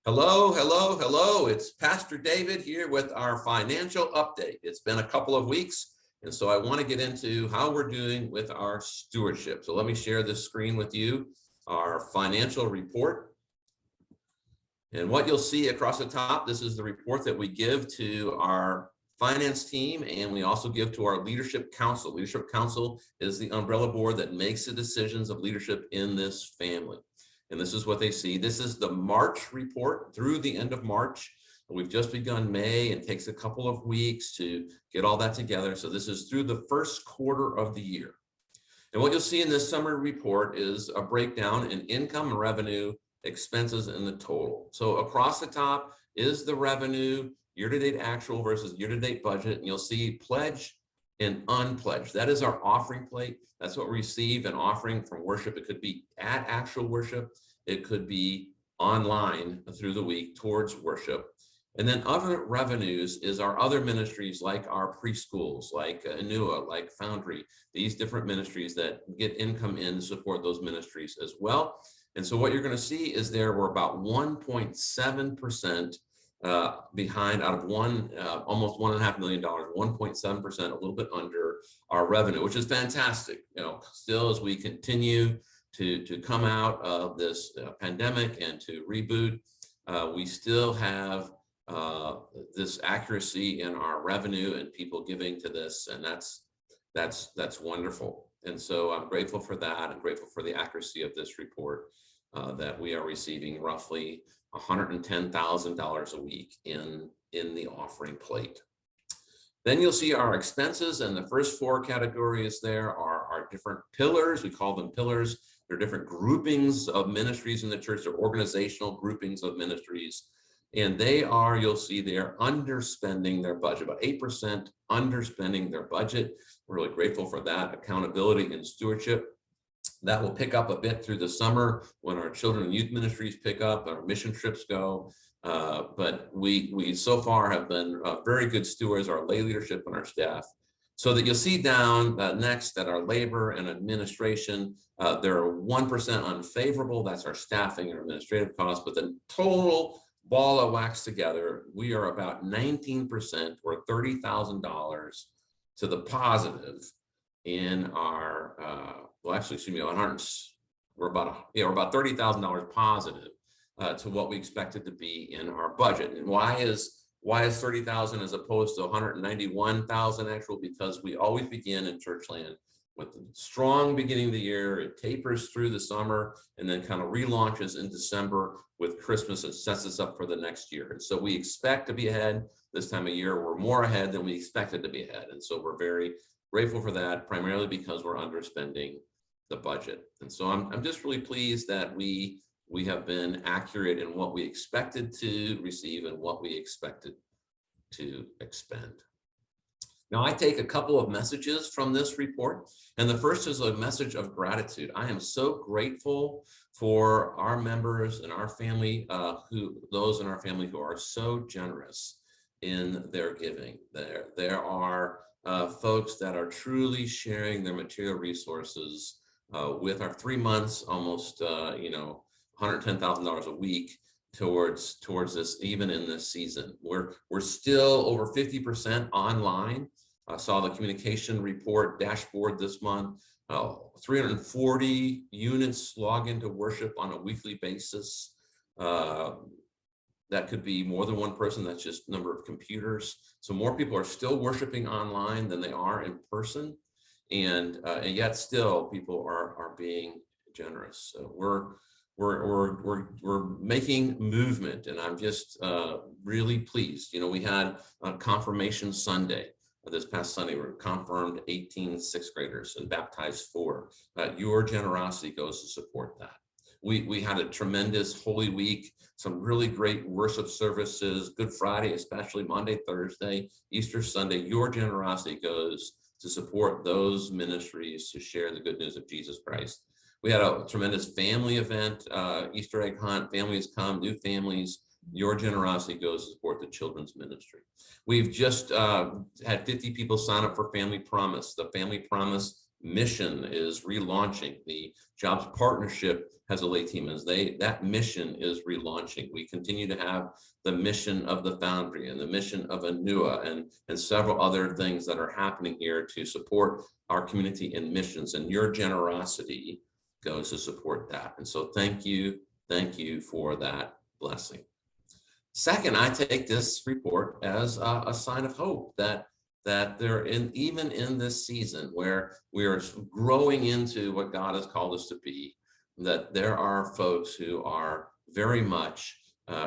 Hello, hello, hello. It's Pastor David here with our financial update. It's been a couple of weeks, and so I want to get into how we're doing with our stewardship. So let me share this screen with you, our financial report. And what you'll see across the top, this is the report that we give to our finance team, and we also give to our leadership council. Leadership council is the umbrella board that makes the decisions of leadership in this family. And this is what they see. This is the March report through the end of March. We've just begun May, and it takes a couple of weeks to get all that together. So this is through the first quarter of the year. And what you'll see in this summary report is a breakdown in income and revenue, expenses, and the total. So across the top is the revenue, year-to-date actual versus year-to-date budget. And you'll see pledge and unpledged. That is our offering plate. That's what we receive an offering from worship. It could be at actual worship. It could be online through the week towards worship. And then other revenues is our other ministries, like our preschools, like Anua, like Foundry, these different ministries that get income in to support those ministries as well. And so what you're going to see is we're about 1.7% behind out of almost $1.5 million, 1.7%, a little bit under our revenue, which is fantastic. Still, as we continue to come out of this pandemic and to reboot, we still have this accuracy in our revenue and people giving to this, and that's wonderful. And so I'm grateful for that. I'm grateful for the accuracy of this report, that we are receiving roughly $110,000 a week in the offering plate. Then you'll see our expenses, and the first four categories there are our different pillars. We call them pillars. They're different groupings of ministries in the church. They're organizational groupings of ministries. And you'll see they're underspending their budget, about 8% underspending their budget. We're really grateful for that accountability and stewardship. That will pick up a bit through the summer when our children and youth ministries pick up, our mission trips go. But we so far have been very good stewards, our lay leadership and our staff. So that you'll see down next that our labor and administration, they're 1% unfavorable. That's our staffing and administrative costs. But the total ball of wax together, we are about 19% or $30,000 to the positive in our we're about $30,000 positive to what we expected to be in our budget. And why is 30,000 as opposed to 191,000 actual? Because we always begin in Churchland with a strong beginning of the year. It tapers through the summer and then kind of relaunches in December with Christmas and sets us up for the next year. And so we expect to be ahead this time of year. We're more ahead than we expected to be ahead. And so we're very grateful for that, primarily because we're underspending the budget. And so I'm just really pleased that we have been accurate in what we expected to receive and what we expected to expend. Now, I take a couple of messages from this report, and the first is a message of gratitude. I am so grateful for our members and our family, those in our family who are so generous in their giving. There are folks that are truly sharing their material resources with our 3 months, almost $110,000 a week towards this, even in this season. We're still over 50% online. I saw the communication report dashboard this month. 340 units log into worship on a weekly basis. That could be more than one person. That's just number of computers. So more people are still worshiping online than they are in person, and yet still people are being generous. So we're making movement, and I'm just really pleased. We had a confirmation Sunday. This past Sunday, we confirmed 18 sixth graders and baptized 4. Your generosity goes to support that. We had a tremendous Holy Week, some really great worship services, Good Friday, especially Monday, Thursday, Easter Sunday. Your generosity goes to support those ministries to share the good news of Jesus Christ. We had a tremendous family event, Easter egg hunt, families come, new families. Your generosity goes to support the children's ministry. We've just had 50 people sign up for Family Promise. The Family Promise mission is relaunching. The Jobs Partnership has a lay team, as that mission is relaunching. We continue to have the mission of the Foundry and the mission of Anua and several other things that are happening here to support our community in missions, and your generosity goes to support that. And so thank you for that blessing. Second, I take this report as a sign of hope that they're even in this season where we are growing into what God has called us to be, that there are folks who are very much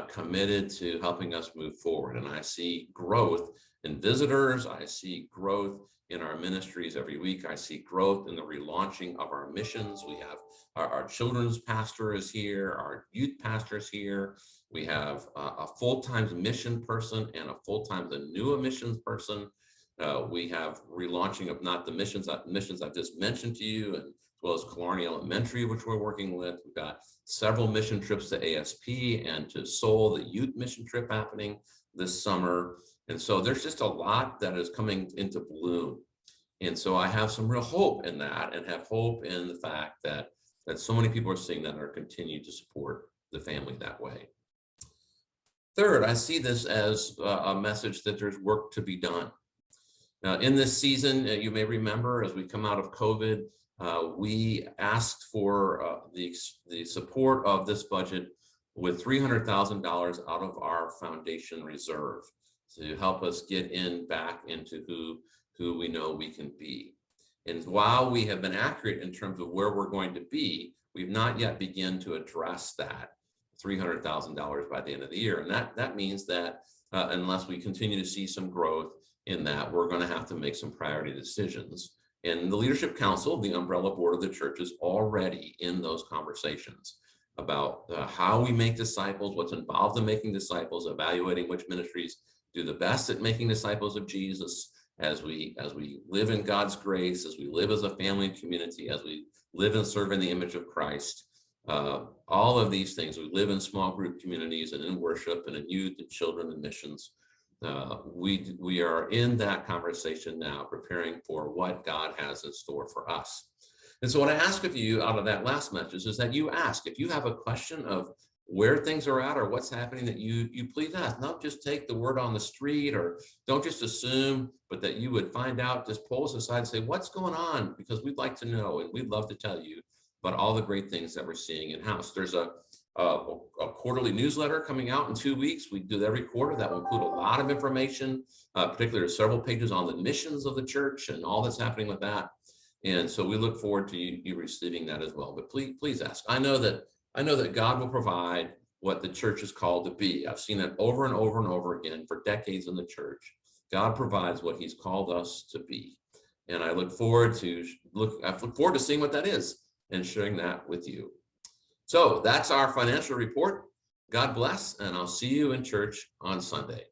committed to helping us move forward. And I see growth in visitors. I see growth in our ministries every week. I see growth in the relaunching of our missions. We have our children's pastor is here, our youth pastor is here. We have a full-time mission person and a full-time Anua missions person. We have relaunching of not the missions I've just mentioned to you, and as well as Killarney Elementary, which we're working with. We've got several mission trips to ASP and to Seoul, the youth mission trip happening this summer. And so there's just a lot that is coming into bloom. And so I have some real hope in that, and have hope in the fact that so many people are seeing that and are continuing to support the family that way. Third, I see this as a message that there's work to be done. In this season, you may remember, as we come out of COVID, we asked for the support of this budget with $300,000 out of our foundation reserve to help us get back into who we know we can be. And while we have been accurate in terms of where we're going to be, we've not yet begun to address that $300,000 by the end of the year. And that means that unless we continue to see some growth in that, we're going to have to make some priority decisions. And the Leadership Council, the umbrella board of the church, is already in those conversations about how we make disciples, what's involved in making disciples, evaluating which ministries do the best at making disciples of Jesus, as we live in God's grace, as we live as a family and community, as we live and serve in the image of Christ. All of these things, we live in small group communities and in worship and in youth and children and missions. We are in that conversation now, preparing for what God has in store for us. And so what I ask of you out of that last message is that you ask, if you have a question of where things are at or what's happening, that you please ask. Not just take the word on the street, or don't just assume, but that you would find out, just pull us aside and say, what's going on? Because we'd like to know, and we'd love to tell you about all the great things that we're seeing in-house. There's a quarterly newsletter coming out in 2 weeks. We do every quarter. That will include a lot of information, particularly several pages on the missions of the church and all that's happening with that. And so we look forward to you receiving that as well. But please ask. I know that God will provide what the church is called to be. I've seen it over and over and over again for decades in the church. God provides what he's called us to be. And I look forward to seeing what that is and sharing that with you. So that's our financial report. God bless, and I'll see you in church on Sunday.